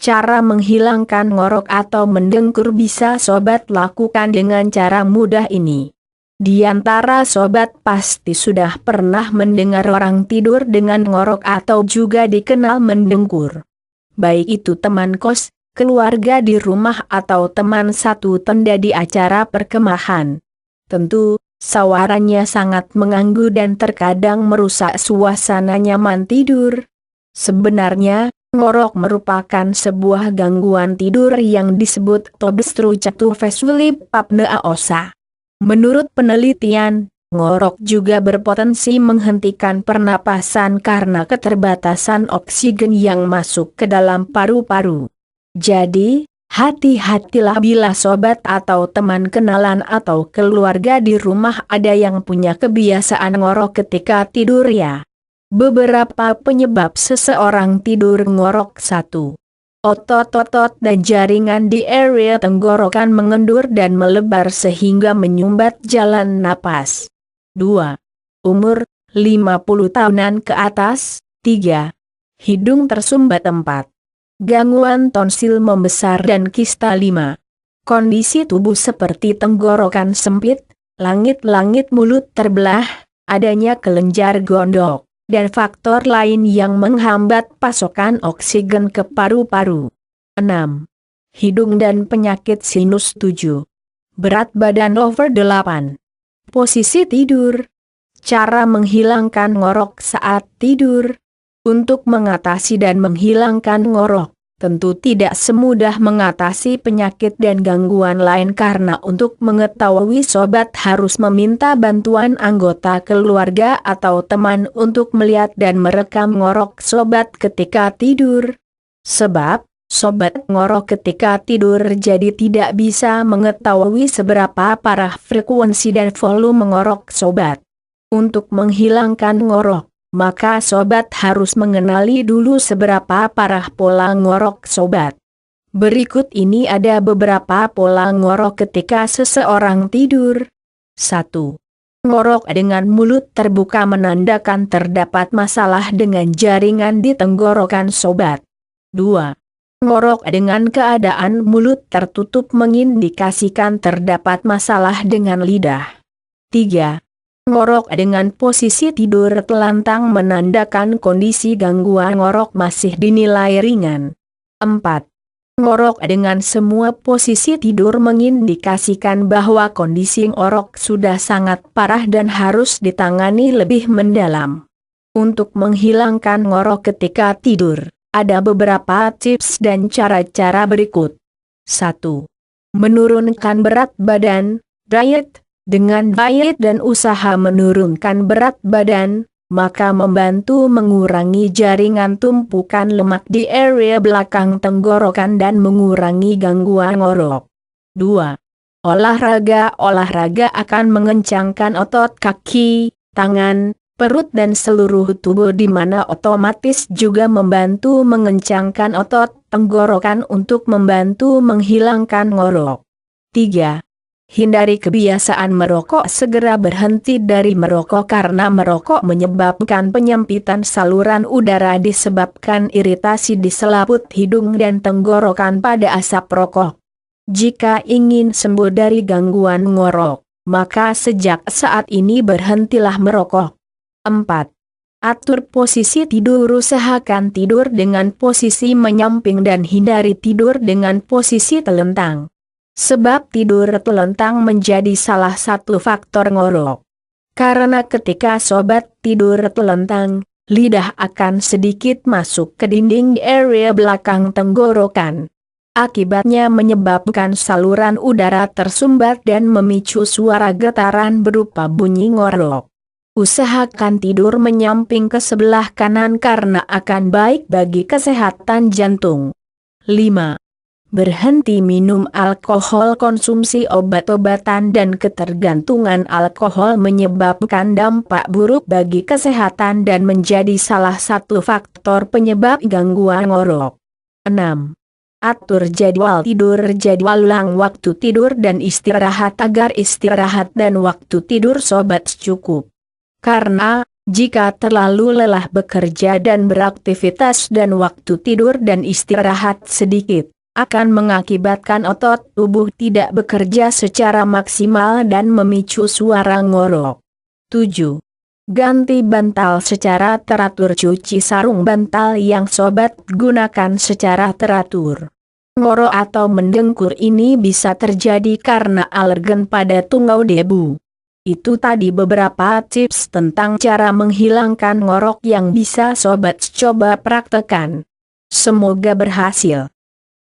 Cara menghilangkan ngorok atau mendengkur bisa sobat lakukan dengan cara mudah ini. Di antara sobat pasti sudah pernah mendengar orang tidur dengan ngorok atau juga dikenal mendengkur. Baik itu teman kos, keluarga di rumah atau teman satu tenda di acara perkemahan. Tentu, sawarannya sangat mengganggu dan terkadang merusak suasana nyaman tidur. Sebenarnya, ngorok merupakan sebuah gangguan tidur yang disebut obstructive sleep apnea OSA. Menurut penelitian, ngorok juga berpotensi menghentikan pernapasan karena keterbatasan oksigen yang masuk ke dalam paru-paru. Jadi, hati-hatilah bila sobat atau teman kenalan atau keluarga di rumah ada yang punya kebiasaan ngorok ketika tidur ya. Beberapa penyebab seseorang tidur ngorok. 1. Otot-otot dan jaringan di area tenggorokan mengendur dan melebar sehingga menyumbat jalan napas. 2. Umur, 50 tahunan ke atas. 3. Hidung tersumbat. 4. Gangguan tonsil membesar dan kista. 5. Kondisi tubuh seperti tenggorokan sempit, langit-langit mulut terbelah, adanya kelenjar gondok, dan faktor lain yang menghambat pasokan oksigen ke paru-paru. 6. Hidung dan penyakit sinus. 7. Berat badan over 8. Posisi tidur. Cara menghilangkan ngorok saat tidur. Untuk mengatasi dan menghilangkan ngorok, tentu tidak semudah mengatasi penyakit dan gangguan lain karena untuk mengetahui sobat harus meminta bantuan anggota keluarga atau teman untuk melihat dan merekam ngorok sobat ketika tidur. Sebab, sobat ngorok ketika tidur jadi tidak bisa mengetahui seberapa parah frekuensi dan volume ngorok sobat. Untuk menghilangkan ngorok, maka sobat harus mengenali dulu seberapa parah pola ngorok sobat. Berikut ini ada beberapa pola ngorok ketika seseorang tidur. 1. Ngorok dengan mulut terbuka menandakan terdapat masalah dengan jaringan di tenggorokan sobat. 2. Ngorok dengan keadaan mulut tertutup mengindikasikan terdapat masalah dengan lidah. 3. Ngorok dengan posisi tidur telantang menandakan kondisi gangguan ngorok masih dinilai ringan. 4. Ngorok dengan semua posisi tidur mengindikasikan bahwa kondisi ngorok sudah sangat parah dan harus ditangani lebih mendalam. Untuk menghilangkan ngorok ketika tidur, ada beberapa tips dan cara-cara berikut. 1. Menurunkan berat badan, diet. Dengan diet dan usaha menurunkan berat badan, maka membantu mengurangi jaringan tumpukan lemak di area belakang tenggorokan dan mengurangi gangguan ngorok. 2. Olahraga akan mengencangkan otot kaki, tangan, perut dan seluruh tubuh di mana otomatis juga membantu mengencangkan otot tenggorokan untuk membantu menghilangkan ngorok. 3. Hindari kebiasaan merokok. Segera berhenti dari merokok karena merokok menyebabkan penyempitan saluran udara disebabkan iritasi di selaput hidung dan tenggorokan pada asap rokok. Jika ingin sembuh dari gangguan ngorok, maka sejak saat ini berhentilah merokok. 4. Atur posisi tidur. Usahakan tidur dengan posisi menyamping dan hindari tidur dengan posisi telentang. Sebab tidur telentang menjadi salah satu faktor ngorok. Karena ketika sobat tidur telentang, lidah akan sedikit masuk ke dinding area belakang tenggorokan. Akibatnya menyebabkan saluran udara tersumbat dan memicu suara getaran berupa bunyi ngorok. Usahakan tidur menyamping ke sebelah kanan karena akan baik bagi kesehatan jantung. 5. Berhenti minum alkohol. Konsumsi obat-obatan dan ketergantungan alkohol menyebabkan dampak buruk bagi kesehatan dan menjadi salah satu faktor penyebab gangguan ngorok. 6. Atur jadwal tidur. Jadwalang waktu tidur dan istirahat agar istirahat dan waktu tidur sobat cukup. Karena Jika terlalu lelah bekerja dan beraktivitas dan waktu tidur dan istirahat sedikit, akan mengakibatkan otot tubuh tidak bekerja secara maksimal dan memicu suara ngorok. 7. Ganti bantal secara teratur. Cuci sarung bantal yang sobat gunakan secara teratur. Ngorok atau mendengkur ini bisa terjadi karena alergen pada tungau debu. Itu tadi beberapa tips tentang cara menghilangkan ngorok yang bisa sobat coba praktekkan. Semoga berhasil.